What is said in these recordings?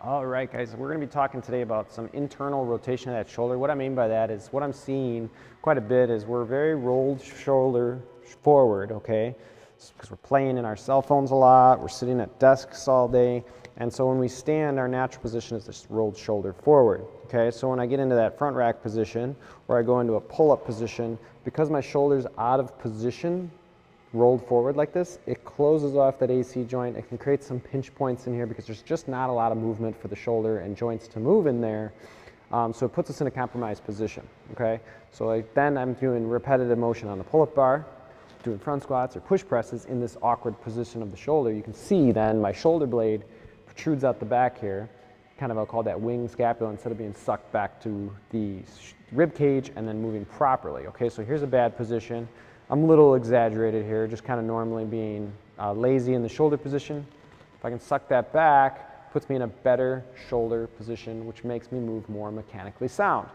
All right, guys, we're going to be talking today about some internal rotation of that shoulder. What I mean by that is what I'm seeing quite a bit is we're very rolled shoulder forward, okay? Because we're playing in our cell phones a lot, we're sitting at desks all day, and so when we stand, our natural position is this rolled shoulder forward, okay? So when I get into that front rack position, or I go into a pull-up position, because my shoulder's out of position, rolled forward like this, it closes off that AC joint. It can create some pinch points in here because there's just not a lot of movement for the shoulder and joints to move in there. So it puts us in a compromised position, okay? So then I'm doing repetitive motion on the pull-up bar, doing front squats or push presses in this awkward position of the shoulder. You can see then my shoulder blade protrudes out the back here, kind of I'll call that wing scapula instead of being sucked back to the rib cage and then moving properly, okay? So here's a bad position. I'm a little exaggerated here, just kind of normally being lazy in the shoulder position. If I can suck that back, puts me in a better shoulder position, which makes me move more mechanically sound.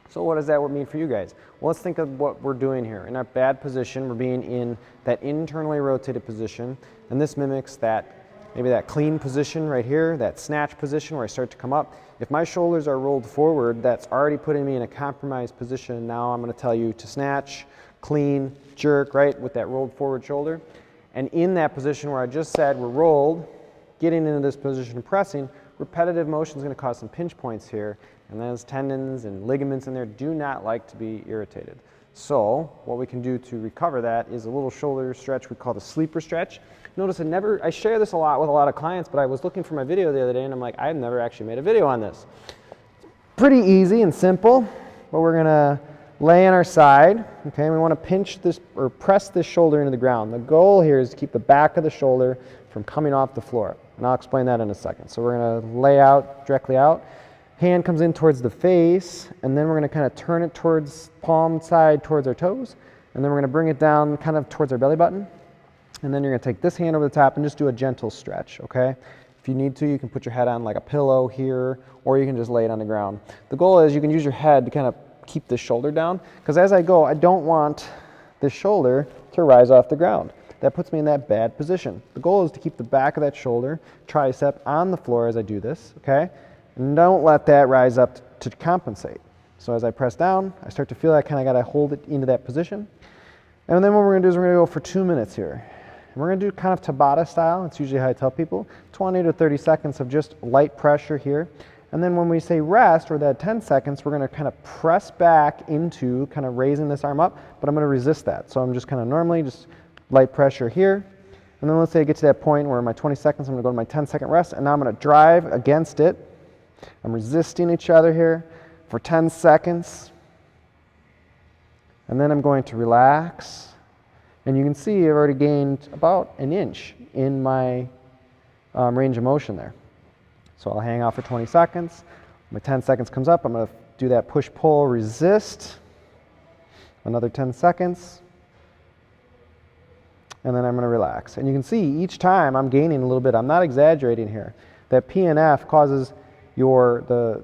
So what does that mean for you guys? Well, let's think of what we're doing here. In our bad position, we're being in that internally rotated position, and this mimics that, maybe that clean position right here, that snatch position where I start to come up. If my shoulders are rolled forward, that's already putting me in a compromised position. Now I'm going to tell you to snatch, clean, jerk, right, with that rolled forward shoulder. And in that position where I just said we're rolled, getting into this position and pressing, repetitive motion is going to cause some pinch points here, and those tendons and ligaments in there do not like to be irritated. So what we can do to recover that is a little shoulder stretch we call the sleeper stretch. Notice I share this a lot with a lot of clients, but I was looking for my video the other day and I'm like, I've never actually made a video on this. Pretty easy and simple, but we're going to lay on our side, okay? We want to pinch this or press this shoulder into the ground. The goal here is to keep the back of the shoulder from coming off the floor, and I'll explain that in a second. So we're going to lay out, directly out. Hand comes in towards the face, and then we're going to kind of turn it towards palm side towards our toes, and then we're going to bring it down kind of towards our belly button, and then you're going to take this hand over the top and just do a gentle stretch, okay? If you need to, you can put your head on like a pillow here, or you can just lay it on the ground. The goal is you can use your head to kind of keep the shoulder down, because as I go, I don't want this shoulder to rise off the ground. That puts me in that bad position. The goal is to keep the back of that shoulder, tricep on the floor as I do this, okay? And don't let that rise up to compensate. So as I press down, I start to feel I kind of got to hold it into that position. And then what we're going to do is we're going to go for 2 minutes here. And we're going to do kind of Tabata style. It's usually how I tell people. 20 to 30 seconds of just light pressure here. And then when we say rest, or that 10 seconds, we're going to kind of press back into kind of raising this arm up, but I'm going to resist that. So I'm just kind of normally just light pressure here. And then let's say I get to that point where my 20 seconds, I'm going to go to my 10-second rest, and now I'm going to drive against it. I'm resisting each other here for 10 seconds. And then I'm going to relax. And you can see I've already gained about an inch in my range of motion there. So I'll hang out for 20 seconds. My 10 seconds comes up, I'm going to do that push-pull, resist. Another 10 seconds. And then I'm going to relax. And you can see each time I'm gaining a little bit. I'm not exaggerating here. That PNF causes the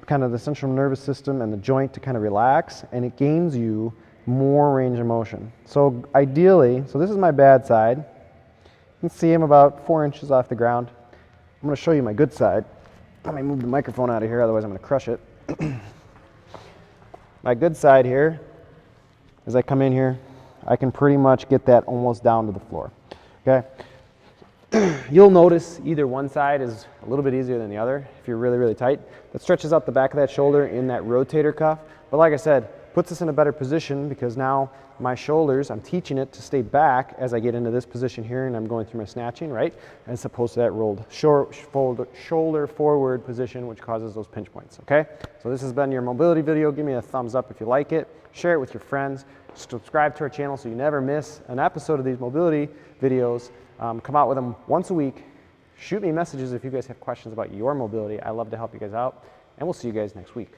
kind of the central nervous system and the joint to kind of relax, and it gains you more range of motion. So ideally, so this is my bad side. You can see I'm about 4 inches off the ground. I'm going to show you my good side. Let me move the microphone out of here, otherwise I'm going to crush it. My good side here, as I come in here, I can pretty much get that almost down to the floor. Okay? You'll notice either one side is a little bit easier than the other if you're really, really tight. That stretches out the back of that shoulder in that rotator cuff. But like I said, puts us in a better position because now my shoulders, I'm teaching it to stay back as I get into this position here and I'm going through my snatching, right? As opposed to that rolled shoulder forward position, which causes those pinch points, okay? So this has been your mobility video. Give me a thumbs up if you like it. Share it with your friends. Subscribe to our channel so you never miss an episode of these mobility videos. Come out with them once a week. Shoot me messages if you guys have questions about your mobility. I love to help you guys out. And we'll see you guys next week.